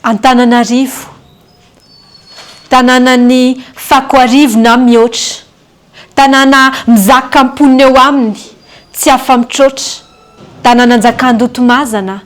Antananarivo, tanànany Fakoarivo na mihoatra, tanàna mizaka amponina eo aminy, tsy afa-mitroatra, tanànan-jakan-dotomazana,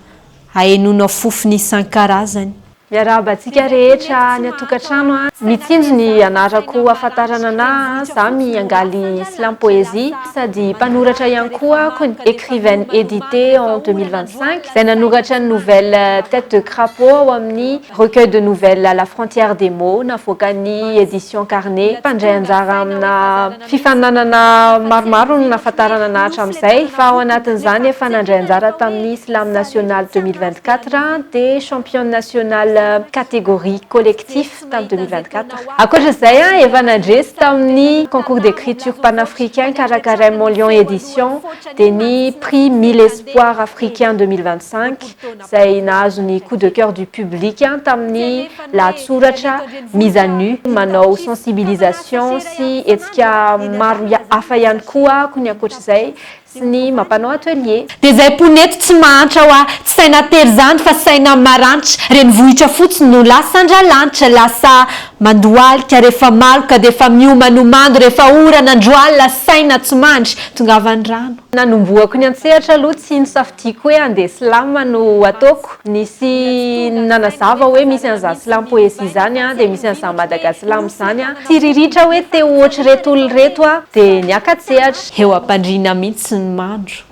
ahenonao fofony isan-karazany. Miarabantsika rehetra ny atokantrano mitsinjo ny anarako ahafantarana anahy za miangaly slam poésie sady mpanoratra ihany koa ny écrivaine édité en 2025 izay nanoratra ny nouvelle tête de crapaud ao amin'ny recueil de nouvelles à la frontière des mots navoaka ny édition carnet mpandray anjara amina fifaninanana maromaro no nahafantarana anahy hatramin'izay fa ao anatin'izany efa nandray anjara tamin'ny slam national 2024 dia championne nationale catégorie collectif tamin'ny 2024. Ankoatran'izay efa nandresy tamin'ny concours d'écriture panafricain Karakaray Lion édition dia ny prix 1000 espoirs africains 2025 izay nahazo ny coup de cœur du public tamin'ny lahatsoratra mise à nu manao sensibilisation sy hetsika maro hafa ihany koa ny ankoatr'izay sy ny mampanao atelier. Dia izay ponety tsy mahantra hoa tsy saina tery fa saina maranitra reny vohitra fotsiny no lasa andralanitra lasa mandoalika rehefa maloka dia efa miomanomando rehefa orana androalina saina tsy mandry tongavany rano. Nanomboako ny antsehatra aloha tsy nisafidiako hoe andeha slam no ataoko nisy nanazava hoe misy an'izany slam poésie zany dia misy an'izany Madagaslam zany tsy riritra hoe te ohatra reto olo reto dia niakatsehatra eo ampandrina mihitsy ny mandro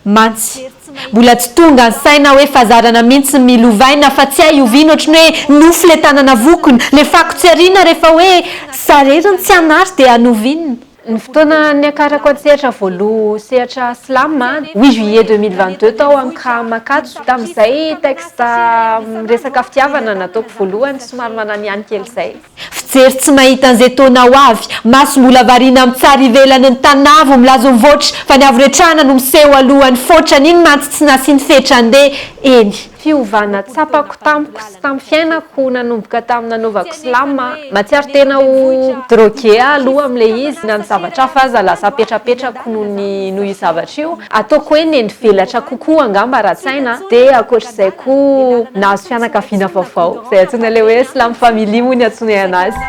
mantsy mbola tsy tonga ny saina hoe fazarana mihitsy milovaina fa tsy ahioviana ohatrany hoe nofo le tanana vokony le fako tsy ariana rehefa hoe sareriny tsy anary dia anovinina. Ny fotoana niakarako antsehatra voaloha sehatra slam 8 juillet 2022 tao amin'ny Krahamakatso tamin'izay texte resaka fitiavana nataoko voalohany somary mananiany kely izay. Fijery tsy mahita an'izay taona ho avy maso mbola variana amin'ny tsara ivelany ny tanavo milazo mivoatra fa ny avy-retrana no miseho alohan'ny fotrany iny mantsy tsy nasiany fetra andeha eny. Fiovana tsapako tamiko sy tamin'ny fiainako nanomboka tamin'ny nanaovako slam matsiaro tena ho drogué aloha amin'ilay izy na ny zavatra hafa aza lasa apetrapetrako noho io zavatra io ataoko hoe neny velatra kokoa angamba ara-tsaina dia ankoatr'izay koa nahazo fianakaviana vaovao izay antsoina ilay hoe slam famille moa ny antsoina anazy.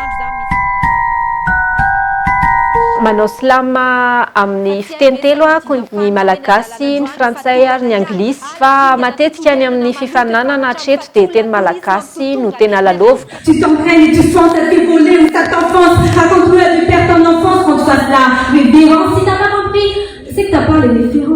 Manao slam amin'ny fiteny telo ny malagasy, ny frantsay ary ny anglisy fa matetika any amin'ny fifaninanana hatreto dia teny malagasy no tena lalaoviko. Tu t'entraînes et tu sens ça t'est volé ou ça t'enfonce. Raconte-nous la plus perte ton enfance quand tu fasses la révérence. Si t'as pas compris, c'est que t'as pas les références.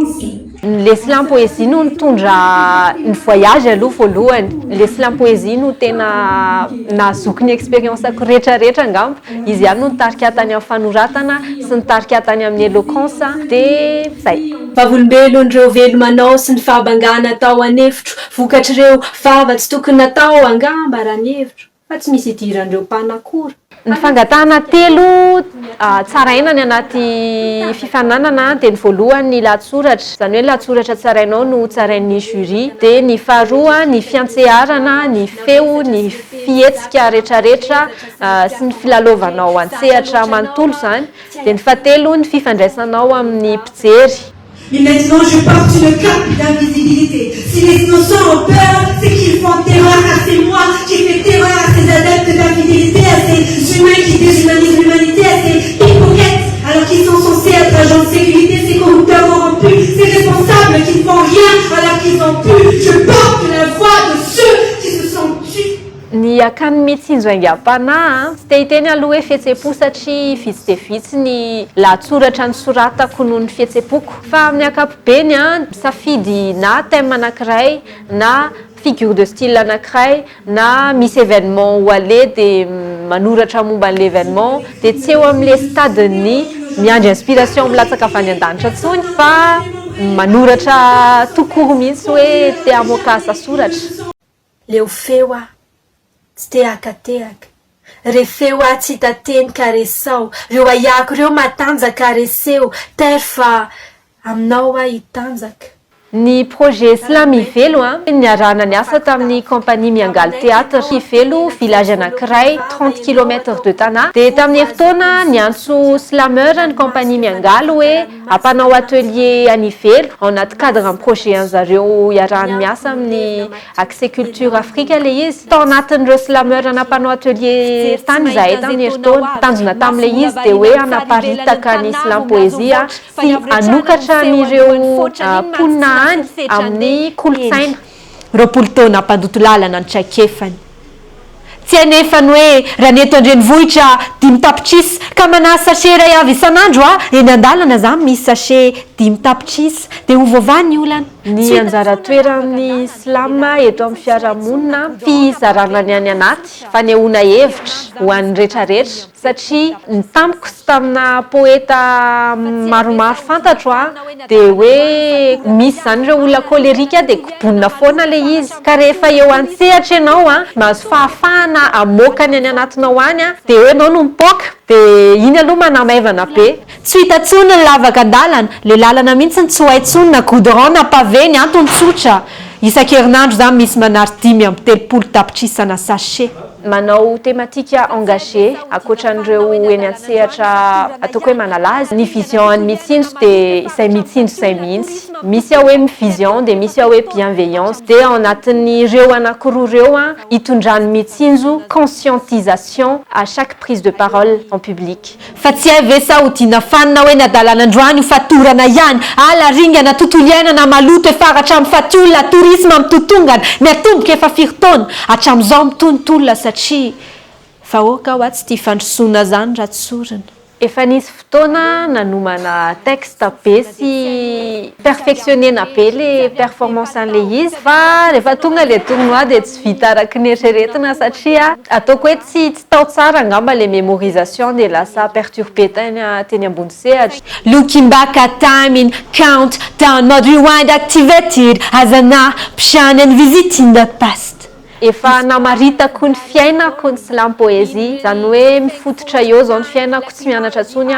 Le slam poésie no nitondra ny voyage aloha voalohany. Le slam poésie no tena nahazoky ny expérience-ako rehetrarehetra angamba. Izy ihany no nitarika tany amin'ny fanoratana sy nitarika tany amin'ny éloquence dia zay. Vavolombelon'ireo velomanao sy ny fahabangana atao an'hevitro vokatr'ireo fava tsy tokony natao angamba raha ny hevitro fa tsy misy idiran'ireo mpanakora. Ny fangatahana telo tsaraina ny anaty fifaninanana dia ny voalohany ny lahatsoratra izany hoe lahatsoratra tsarainao no tsarain'ny jury dia ny faharoa ny fiantseharana ny feo ny fihetsika rehetrarehetra sy ny filalovanao antsehatra manontolo izany dia ny fahatelo ny fifandraisanao amin'ny mpijery. Mais maintenant, je porte une cape d'invisibilité. Si les innocents ont peur, c'est qu'ils font terreur, car c'est moi qui fais terreur à ces adeptes d'infidélité, à ces humains qui déshumanisent l'humanité, à ces hypocrites, alors qu'ils sont censés être agents de sécurité, ces corrupteurs corrompus, ces responsables qui ne font rien alors qu'ils ont pu. Je porte la voix de ceux qui se sont tués. Ny akany mitsinjo aingam-panahy tsy te hiteny aloha hoe fihetsem-po satria vitsy dia vitsy ny lahatsoratra ny soratako noho ny fihetsem-poko fa amin'ny ankapobeny misafidy na thème anankiray na figure de style anankiray na misy événement ho ale dia manoratra momba an'ilay événement dia tsy eo amin'ilay stadeny miandry inspiration milatsaka avy any an-danitra ntsony fa manoratra tokoro mihitsy hoe te hamoaka asa soratra. Leo feo tsy te akatehaka refeo tsy hitateny karesao reo aiako reo matanjaka reseo tery fa aminao hitanjaka Ny projet Slamy Velo niarahana niasa tamin'ny compagnie miangaly théâtre Velo village anankiray 30 km de Tana dia tamin'ny fotoana niantso slameur ny compagnie miangaly hoe ampanao atelier any Velo ao anaty cadre amin'ny projet an'zareo iarahany miasa amin'ny accès culture afrique le izy tao anatin'ireo slameur anampanao atelier tany izahay tamin'ny fotoana tanjona tamin'ilay izy dia hoe anaparitaka ny slam poésie sy anokatra an'ireo mponina any amin'ny kolotsaina roapolo taona ampandoto lalana ny traikefany tsy anefany hoe raha neto andrenivohitra 5 tapitrisa ka manao sachet ray avy isan'andro eny an-dalana zany misy sachet 5 tapitrisa dia ho vaovany olana ny anjara toeran'ny slam eto amin'ny fiarahamonina fizarana ny any anaty fanehoana hevitra ho an'ny rehetrarehetra satria ny tamiko sy tamina poeta maromaro fantatro dia hoe misy zany ireo olona kolerika dia kobonina foana le izy ka rehefa eo an-tsehatra ianao mahazo fahafahana amoaka ny any anatinao any dia hoe anao no mipoaka dia iny aloha manamaivana be tsy hitantsony ny lavaka an-dalana le lalana mihitsy ny tsy hoaintsony na goudron na pavé ny antony tsotra isan-kerinandro zany misy manary 5 amby 3 tapitrisa na sachet manao thématique engagé akoatran'ireo eny an-tsehatra ataoko hoe manalazy ny vision any mitsinjo dia izay mitsinjo izay mihitsy misy hoe vision dia misy hoe bienveillance dia ao anatin'ireo anankiroa ireo hitondrany mitsinjo conscientisation à chaque prise de parole en public fa tsy hay ve sa ho dina fanina hoe nadalana androany ho fatorana ihany ala ringana tontolo iainana maloto efaratra amin'ny fatiolona tourisme amin'ny totongana miatomboka efa firitaona hatramin'izao mitonontolona satria vahoaka ho tsy tia fandrosoana zany raha tsorina efa nisy fotoana nanomana texte be sy perfectionnena be le performance an'le izy fa rehefa tonga le tournoi dia tsy vita araka ny eritreretina satria ataoko hoe tsy tao tsara angamba le mémorisation dia lasa perturbé teny ambony sehatra looking back at time in count down not rewind activated as an option and visiting the past efa namaritako ny fiainako ny slam poésie zany hoe mifototra eo zao ny fiainako tsy mianatra tsony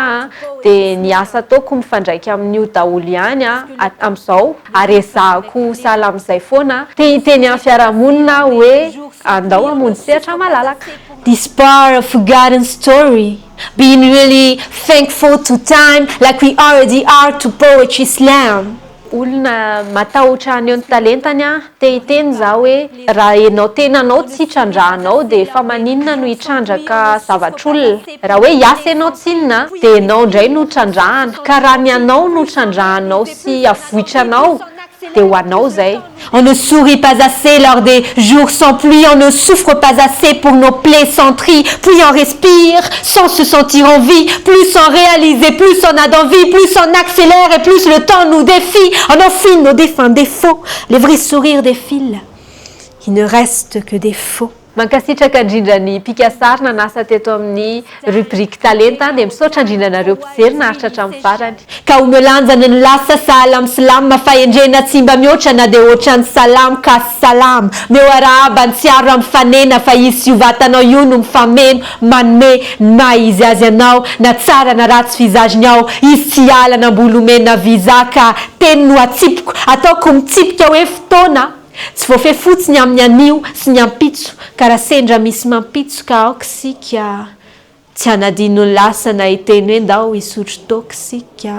dia niasa ataoko mifandraiky amin'io daholo ihany amin'izao aresahako sahala amin'izay foana teny amin'ny fiarahamonina hoe andao amony sehatra malalaka this part of forgotten story being really thankful to time like we already are to poetry slam olona matahotra aneo ny talentany te hiteny za hoe raha enao tenanao tsy hitrandrahanao dia efa maninona no hitrandraka zavatr'olona raha hoe hiasa ianao tsinona dia enao indray no trandrahana ka raha ny anao no trandrahanao sy avohitranao dia ho anao zay on ne sourit pas assez lors des jours sans pluie on ne souffre pas assez pour nos plaies sans tri plus on respire sans se sentir en vie plus on réalise et plus on a d'envie plus on accélère et plus le temps nous défie on enfuit nos défunts défauts les vrais sourires défilent il ne reste que des faux mankasitraka indrindra ny pikasary nanasa teto amin'ny rubrique talenta dia misaotra indrindranareo mpijery naharitra hatramin'ny farany ka ho melanjana ny lasa sahala amin'ny silama fahendrena tsy mba mihoatra na dia ohatran'ny salamo ka salamo meo arahaba ny tsiaro amin'ny fanena fa izy sy hovatanao io no mifameno manome ny maha izy azy anao na tsara na ratsy vizaziny ao izy tsy hiala nambolomena vizaka teny no atsipiko ataoko mitsipika hoe fotoana tsy voafehy fotsiny amin'ny anio sy ny ampitso ka raha sendra misy mampitsoka aokisika tsy hanadino ny lasa na hiteny hoe ndao hisotro tokisika